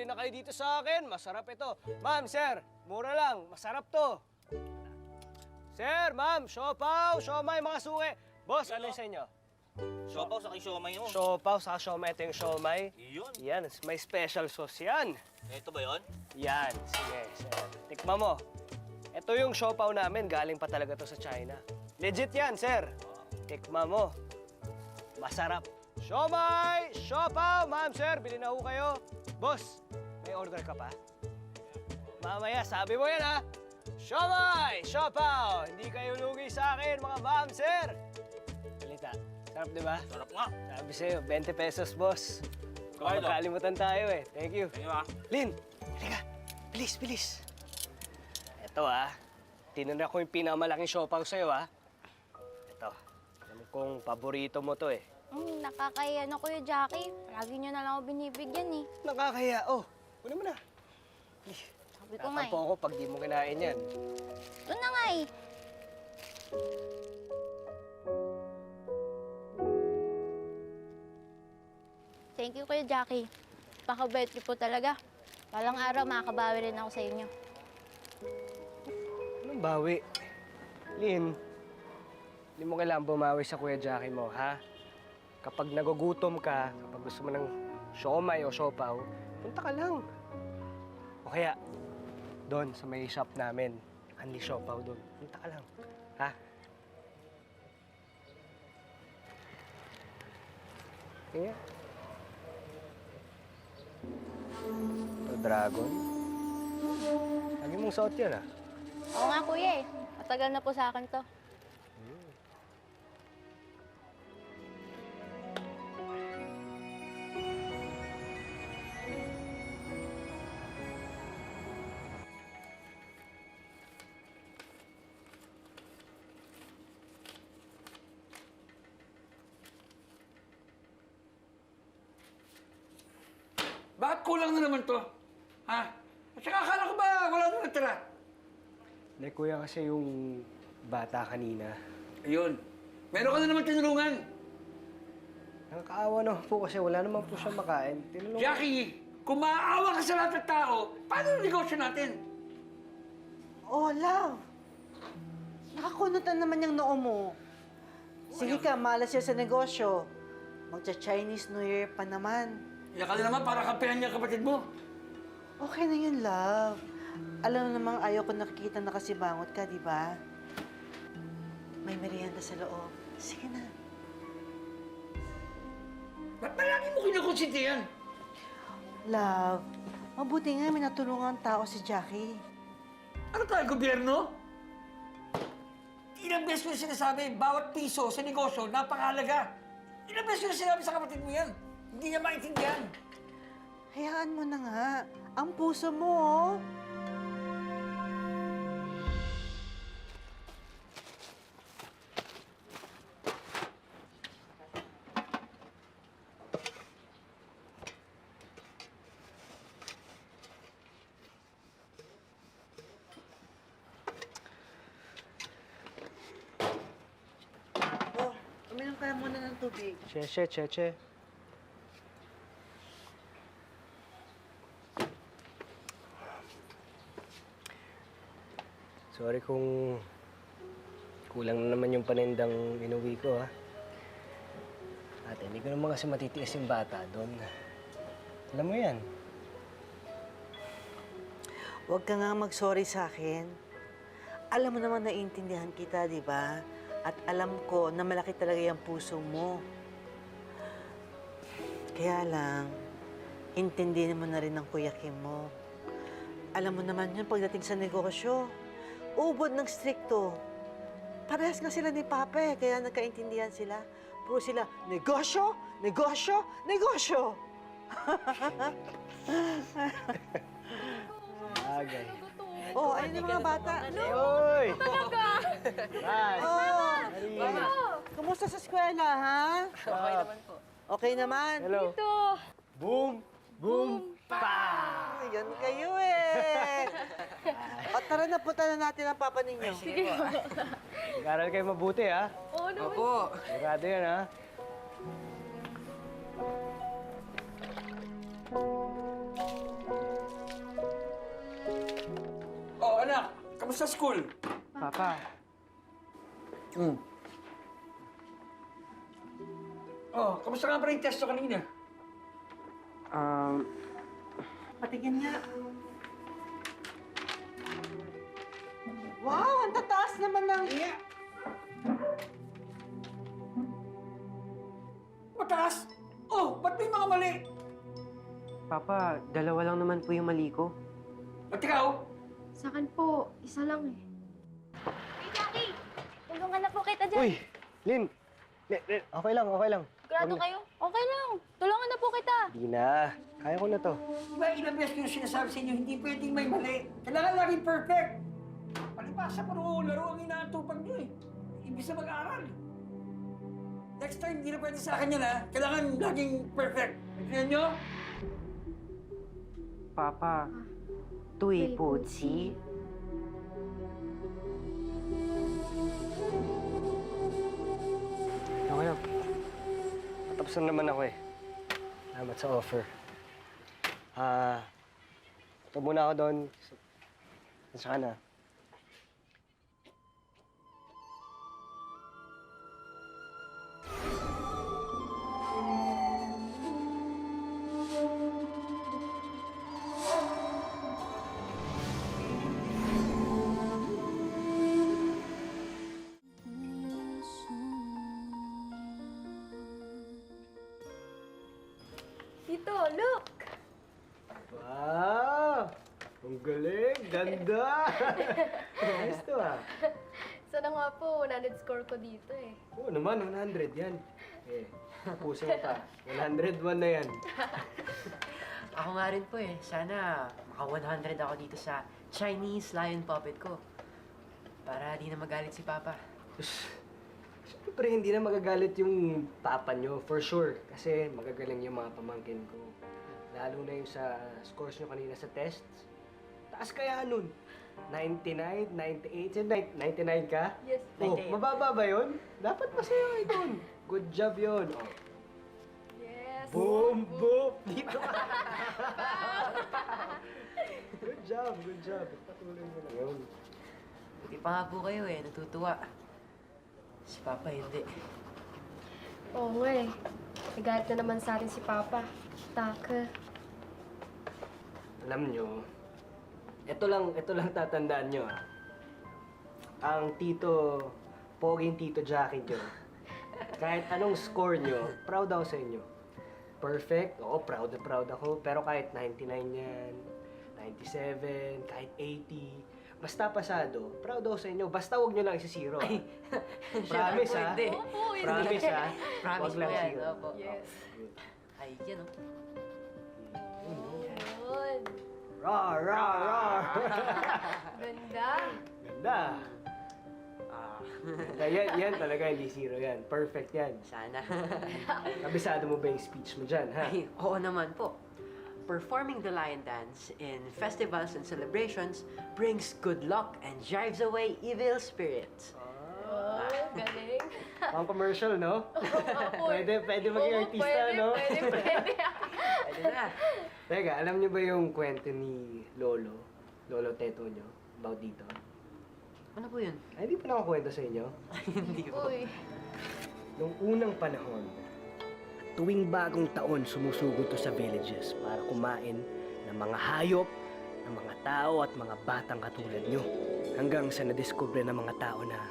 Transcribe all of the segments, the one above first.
bili na kayo dito sa akin. Masarap ito. Ma'am, sir, mura lang. Masarap to. Sir, ma'am, siopaw, siomay, mga suki. Boss, ano yung sa inyo? Siopaw sa siomay mo. Siopaw, saka siomay. Ito yung siomay. Iyon. Yan, may special sauce yan. Ito ba yon? Yan, sige, sir. Tikma mo. Ito yung siopaw namin. Galing pa talaga to sa China. Legit yan, sir. Tikma mo. Masarap. Siomay, siopaw, ma'am, sir, bili na ho kayo. Boss, may order ka pa? Mamaya, sabi mo yan, ha? Siomay, siopaw, hindi kayo lugi sa akin, mga ma'am, sir. Balita, sarap, di ba? Sarap nga. Sabi sa'yo, 20 pesos, boss. Kaya daw. Makakalimutan tayo, eh. Thank you. Tingin ba? Lin, halika. Bilis, bilis. Ito, tinanong ko yung pinakamalaking siopaw sa'yo, Ito. Alam kong paborito mo to, eh. Nakakaya na Kuya Jackie. Lagi niyo na lang ako binibigyan eh. Nakakaya. Oh, kunin mo na. Sabi ko nga Tatampo ako pag di mo kinain yan. Ito na nga eh. Thank you Kuya Jackie. Pakabait niyo po talaga. Palang araw makakabawi rin ako sa inyo. Anong bawi? Lin, hindi mo kailangan bumawi sa Kuya Jackie mo, ha? Kapag nagugutom ka, kapag gusto mo ng siomay o siopaw, punta ka lang. O kaya, doon sa may shop namin, Anli Siopaw doon. Punta ka lang, ha? Kaya? Ito, dragon. Lagi mong suot yan, Oo nga Kuya eh. Matagal na po sa akin to. Bakit kulang na naman to? Ha? At saka akala ko ba wala na natira? Hindi, kuya, kasi yung bata kanina. Ayun. Meron ka na naman tinulungan. Nakakaawa naman po kasi wala naman po siya makain. Tinulungan. Jackie, kung maaawa ka sa lahat ng tao, paano ang negosyo natin? Oh, love. Nakakunutan naman yung noo mo. Sige ka, malas siya sa negosyo. Magcha-Chinese New Year pa naman. Iyak ka na naman para kampihan niya kapatid mo. Okay na yun, love. Alam mo namang ayaw ko nakikita na kasibangot ka, di ba? May merienda sa loob. Sige na. Ba't palagi mo kinukonsinti yan? Love, mabuti nga may natulungan tao si Jackie. Ano tayo, gobyerno? Ilang beses ko na sinasabi, bawat piso sa negosyo, napakahalaga. Ilang beses ko na sinabi sa kapatid mo yan. Hindi niya maintindihan. Hayaan mo na nga. Ang puso mo, oh. Oh, uminom ka muna ng tubig. Cheche, cheche. Sorry kung kulang na naman yung panindang inuwi ko, ha? Ate, hindi ko naman kasi matitiis yung bata doon. Alam mo yan. Huwag ka nga mag-sorry sa akin. Alam mo naman naiintindihan kita, di ba? At alam ko na malaki talaga yung puso mo. Kaya lang, intindihin mo na rin ang Kuya Kim mo. Alam mo naman yun pagdating sa negosyo. Ubod ng strikto. Parehas nga sila ni Papa kaya nagkaintindihan sila. Puro sila, negosyo, negosyo, negosyo! Agay. Oh, ayun yung mga bata. Hoy! Talaga? Bye! Oh, Halika. kumusta sa eskwela, ha? Okay naman po. Okay naman? Hello. Boom! Boom! Pa! Yan kayo eh. O tara na, punta na natin ang papa ninyo. Mag-aral kayo mabuti, ha? Opo. Sigurado yan, ha? Kamusta school? Papa, Oh, kamusta nga pa rin test ko kanina? Patigin nga. Wow, ang tataas naman ng... Mataas! Oh, ba't may mga mali? Papa, dalawa lang naman po yung mali ko. At ikaw? Sa akin po, isa lang eh. Hey, Jackie! Tulungan na po kita dyan. Uy, Lin! Okay lang, okay lang. Sigurado kayo? Okay lang. Tulungan na po kita. Di na. Kaya ko na to. Diba ilang beses ko yung sinasabi sa inyo, hindi pwedeng may mali. Kailangan laging perfect. Palibasa, puro laro ang inaatupag nyo eh. Imbis na mag-aaral. Next time, hindi na pwede sa akin yan ha. Kailangan laging perfect. Nagsinan nyo? Papa, tuy po si. Okay lang. Patapos na naman ako eh. Salamat sa offer. Ito muna ako doon. Saan ka na? Tito, look! Wow! Ang galing! Ganda! Ayos to ah. Sana nga po, 100 score ko dito eh. Oo naman, 100 yan. Eh, puso mo pa. 101 na yan. Ako nga rin po eh. Sana maka 100 ako dito sa Chinese lion puppet ko. Para di na magalit si Papa. Siyempre, hindi na magagalit yung papa nyo, for sure. Kasi magagaling yung mga pamangkin ko. Lalo na yung sa scores nyo kanina sa tests. Taas kaya nun? 99, 98, 99 ka? Yes. Oh, 98. mababa ba yun? Dapat masaya kayo dun. Good job yun. Oh. Yes. Boom, boom! Dito ka! Good job, good job. Patuloy mo lang yun. Buti pa nga po kayo eh. Natutuwa. Si Papa hindi. Oo nga eh. Nagalit na naman sa atin si Papa. Taka. Alam nyo, ito lang tatandaan nyo ah. Ang poging tito Jackie nyo, kahit anong score nyo, proud ako sa inyo. Perfect, oo, proud na proud ako. Pero kahit 99 yan, 97, kahit 80, basta pasado, proud ako sa inyo. Basta huwag nyo lang isi-zero. Ah. Promise po, ha? hindi. Promise ha? Promise Huwag po lang yan. zero. Opo. Yes. Ay, yan oh. Yun. Rar, rar, rar! Ganda. Ganda! Yan talaga, hindi zero yan. Perfect yan. Sana. Kabisado mo ba yung speech mo dyan, ha? Ay, oo naman po. Performing the lion dance in festivals and celebrations brings good luck and drives away evil spirits. Oh, galing. Pang commercial, no? Pwede maging Oo, artista, pwede, no? Pwede. Pwede na. Teka, alam niyo ba yung kwento ni Lolo Teto nyo, about dito? Ano po yun? Ay, hindi pa nakakwento sa inyo. Hindi po. Uy. Noong unang panahon, tuwing bagong taon sumusugod to sa villages para kumain ng mga hayop, ng mga tao at mga batang katulad nyo. Hanggang sa nadiskubre ng mga tao na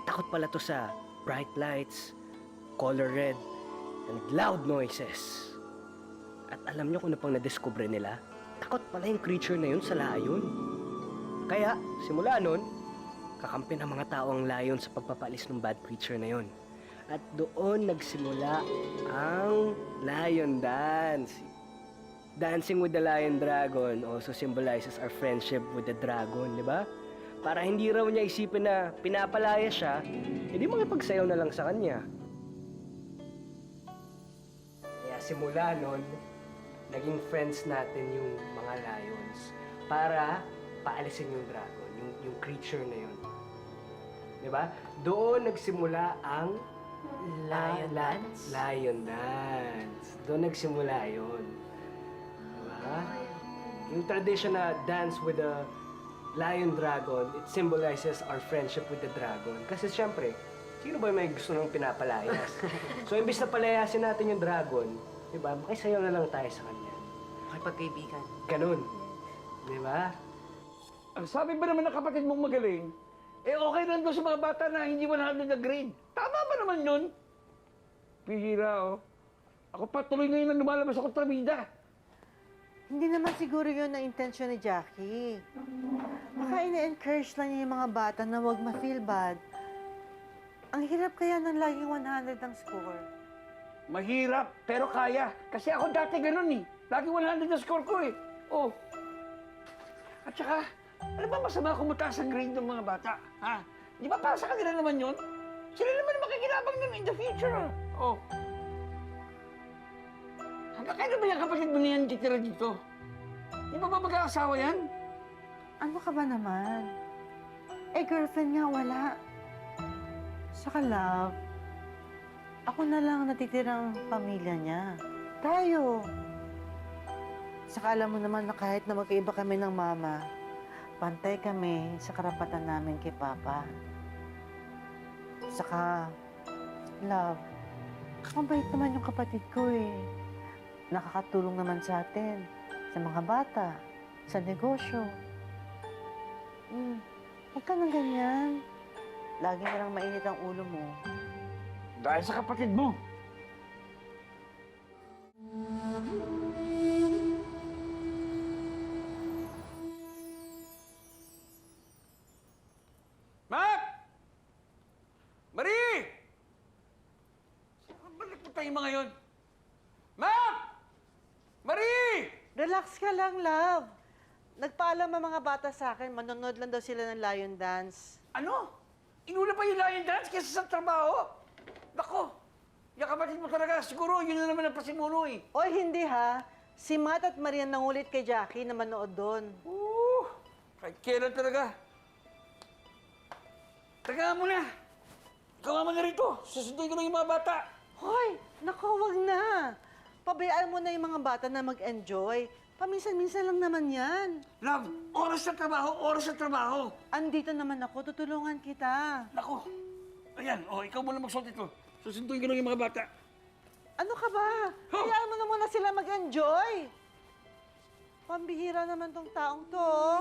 takot pala to sa bright lights, color red, and loud noises. At alam nyo kung ano pang nadiskubre nila? Takot pala yung creature na yun sa layon. Kaya, simula nun, kakampi ng mga tao ang layon sa pagpapalis ng bad creature na yun. At doon nagsimula ang lion dance. Dancing with the lion dragon also symbolizes our friendship with the dragon, di ba? Para hindi raw niya isipin na pinapalaya siya, edi makipagsayaw na lang sa kanya. Kaya simula nun, naging friends natin yung mga lions para paalisin yung dragon, yung creature na yun. Di ba? Doon nagsimula ang Lion dance? Lion dance. Doon nagsimula yun. Diba? Yung tradition na dance with the lion dragon, it symbolizes our friendship with the dragon. Kasi siyempre, sino ba may gusto nang pinapalayas? So, imbis na palayasin natin yung dragon, di ba, makisayaw na lang tayo sa kanya. Makipagkaibigan. Ganun. Di ba? Ang sabi ba naman ng kapatid mong magaling, eh okay lang doon sa mga bata na hindi 100 na grade. Tama ba naman yun? Pihira, oh. Ako pa tuloy ngayon na lumalabas ako trabida. Hindi naman siguro yun ang intensyon ni Jackie. Baka ina-encourage lang niya yung mga bata na huwag ma-feel bad. Ang hirap kaya ng laging 100 ang score. Mahirap, pero kaya. Kasi ako dati ganun eh. Lagi 100 na score ko eh. Oh. At saka, ano ba masama kung mataas ang grade ng mga bata? Ha? Di ba para sa kanila naman yun? Sila naman ang makikinabang nun in the future. Oh. Hanggang kailan ba yung kapatid mo niyan titira dito? Di ba mag-aasawa yan? Ano ka ba naman? Eh, girlfriend nga wala. Saka love, ako na lang natitirang pamilya niya. Tayo. Saka alam mo naman na kahit na magkaiba kami ng mama, pantay kami sa karapatan namin kay Papa. Saka, love, mabait naman yung kapatid ko eh. Nakakatulong naman sa atin, sa mga bata, sa negosyo. Huwag ka nang ganyan. Lagi na lang mainit ang ulo mo. Dahil sa kapatid mo. Mac! Marie! Saan balik mo tayo mga yun? Mac! Marie! Relax ka lang, love. Nagpaalam ang mga bata sa akin, manonood lang daw sila ng lion dance. Ano? Inuna pa yung lion dance kaysa sa trabaho? Nako! Yung kapatid mo talaga, siguro yun na naman ang pasimuno eh. Oy, hindi ha. Si Matt at Marian nangulit kay Jackie na manood doon. Kahit kailan talaga. Tagaan mo na. Ikaw nga na rito. Susunduin ko lang yung mga bata. Hoy, naku, wag na. Pabayaan mo na yung mga bata na mag-enjoy. Paminsan-minsan lang naman yan. Love, oras sa trabaho, oras sa trabaho. Andito naman ako, tutulungan kita. Nako. Ayan, ikaw muna magsuot ito. Susunduin ko lang yung mga bata. Ano ka ba? Hayaan mo na muna sila mag-enjoy. Pambihira naman tong taong to. Oh.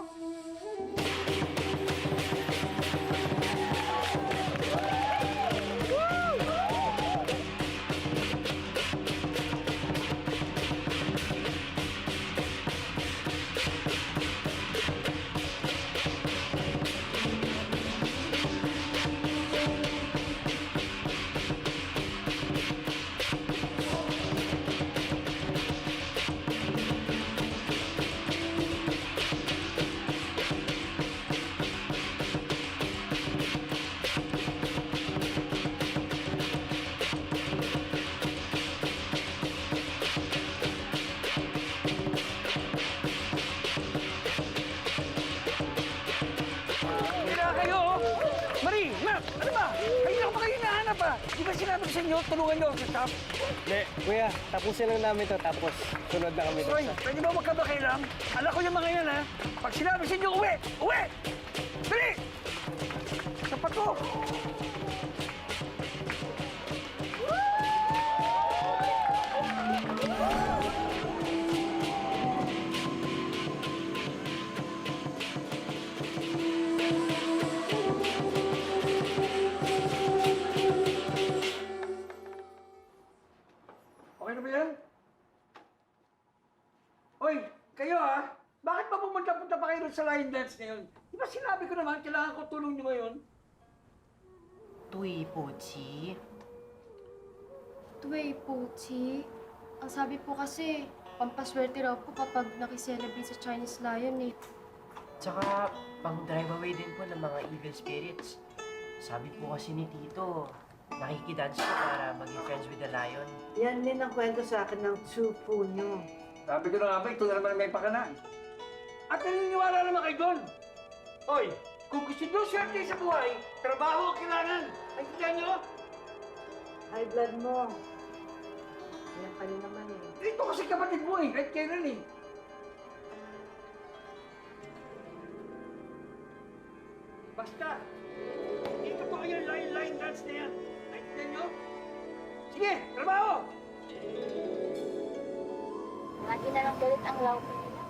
Kaya kayo, oh. Marie, Mac, ano ba? Kayo lang ba kayo hinahanap ah? Di ba sinabi ko sa inyo, tulungan niyo ako sa staff? Hindi, kuya, tapusin lang namin to tapos sunod na kami Hoy, doon sa... pwede ba magkabakilang? Alam ko yung mga yan ha. Pag sinabi sa inyo, uwi! Uwi! Dali! Sapat ko! Okay na ba yan? Hoy, kayo ha? Bakit ba pumunta-punta pa kayo sa line dance na yun? Di ba sinabi ko naman, kailangan ko tulong nyo ngayon? Tui Pochi. Tuway, Pochi. Ang sabi po kasi, pampaswerte raw po kapag nakiselebrate sa Chinese Lion eh. Tsaka, pang drive away din po ng mga evil spirits. Sabi po kasi ni Tito, nakikidance po para maging friends with the lion. Yan din ang kwento sa akin ng Tsupu nyo. Sabi ko na nga ba, ito na naman may pakanan. At naniniwala naman kayo doon. Hoy, kung gusto nyo swerte sa buhay, trabaho ang kailangan. Naintindihan nyo? High blood mo. Yan ka rin naman eh. Ito kasi kapatid mo eh, kahit kailan eh. Basta, hindi totoo yung line dance na yan. Naintindihan nyo? Sige, trabaho! Lagi na lang galit ang love nila.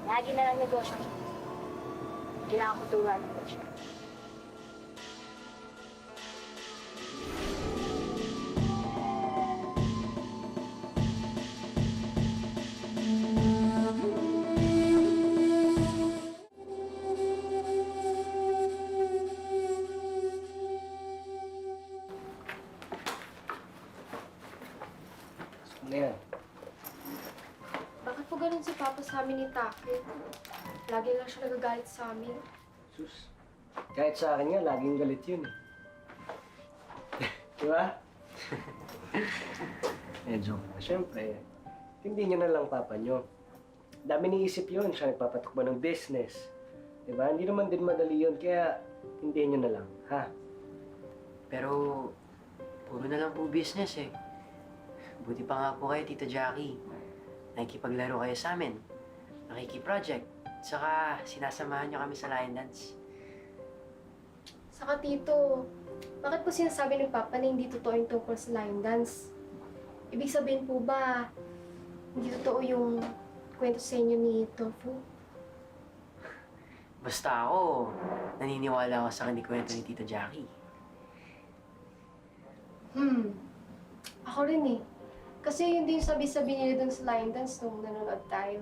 Lagi na lang negosyo. Kailangan ko turuan ng negosyo. Ano yan? Bakit po ganun si Papa sa amin ni Taki? Lagi lang siya nagagalit sa amin. Sus. Kahit sa akin nga, laging galit yun eh. Di ba? Joke. Siyempre, hindi nyo na lang papa nyo. Dami niisip yun, siya nagpapatukbo ng business. Di ba? Hindi naman din madali yun, kaya hindi nyo na lang, ha? Pero, puro na lang po business eh. Buti pa nga po kayo, Tito Jackie. Nakikipaglaro kayo sa amin. Nakiki-project. Saka, sinasamahan niyo kami sa lion dance. Saka tito, bakit po sinasabi ng Papa na hindi totoo yung tungkol sa lion dance? Ibig sabihin po ba, hindi totoo yung kwento sa inyo ni Tofu? Basta ako, naniniwala ako sa kanikwento ni Tito Jackie. Ako rin eh. Kasi yun din yung sabi-sabi nila dun sa lion dance nung nanonood tayo.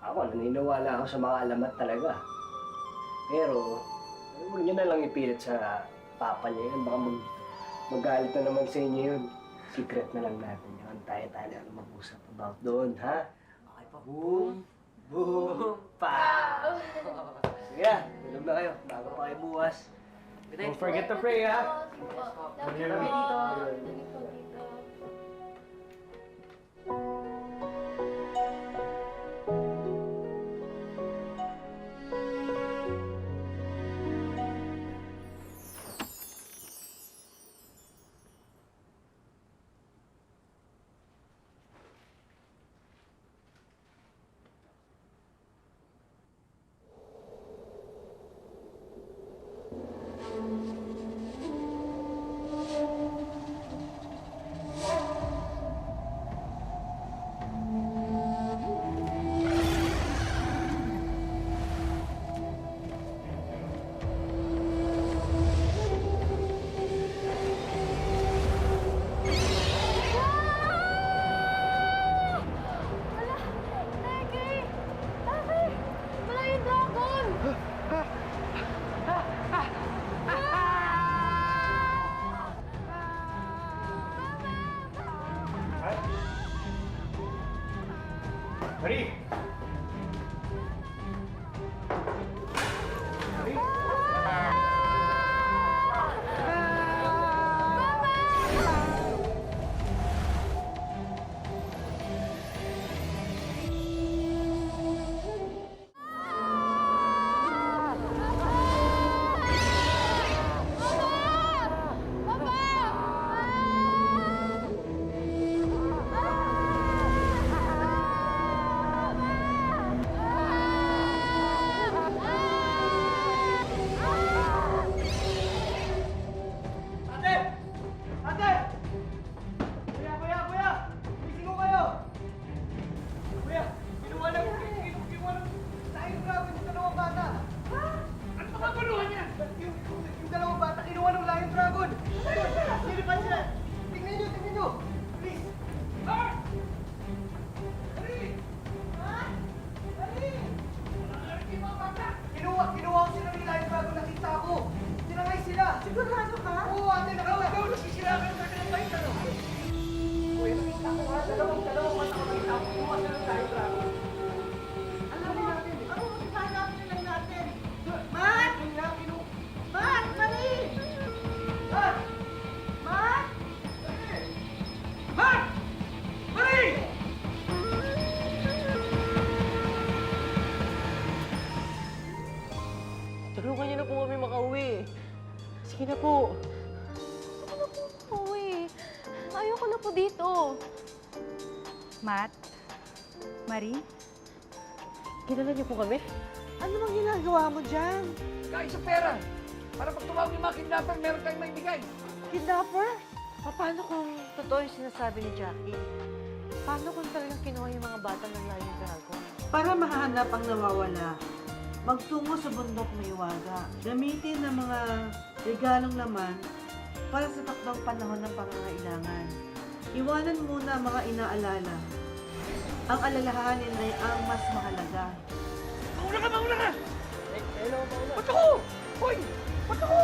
Ako, naniniwala ako sa mga alamat talaga. Pero, huwag nyo na lang ipilit sa papa niya yun. Baka magalit na naman sa inyo yun. Secret na lang natin yun. Tayo-tayo na lang mag-usap about doon, ha? Okay po. Boom! Boom! Pa! Sige na, tulog na kayo. Bago pa kayo bukas. Good night Don't forget to pray, ha? Love you, Love you, Tito. Tito. Love you po, Tito. Wala yung dragon! Marie! Ate! Ate! Kuya! Gising ko kayo! Kuya! Kinuha ng tayong dragon yung dalawang bata! Ha? Ano ba kapaluhan yan? Yung dalawang bata kinuha ng lion dragon! Sinipan sila! Tingnan nyo! Please! Ha? Dali! Ha? Dali! Hindi mga bata! Kinuha ko sila ng lion dragon, nakita ko! Tinangay sila! Sigurado ka? Oo, ate, nakawagaw na sisira ka sa kanilang tanong. Kuya, nakita ko ha, dalawang mata ko nakita ko, kinuha sila ng lion dragon. Alam mo natin eh. Ano, hanapin lang natin. Mat! Mat! Mali! Mat! Mat! Mat! Mali! Tulungan niyo na po kami makauwi. Sige na po. Uy, ayoko na po dito. Matt, Marie, Kilala niyo po kami? Ano bang ginagawa mo dyan? Kain sa pera. Para pag tumawag yung mga kidnapper, meron tayong maibigay. Kidnapper? Paano kung totoo yung sinasabi ni Jackie? Paano kung talagang kinuha yung mga bata ng Lion Dragon? Para mahanap ang nawawala, magtungo sa bundok Maywaga. Gamitin ang mga regalong laman para sa takdang panahon ng pangangailangan. Iwanan muna ang mga inaalala. Ang alalahanin ay ang mas mahalaga. Mauna ka! Hello, Ba't ako? Hoy! Ba't ako?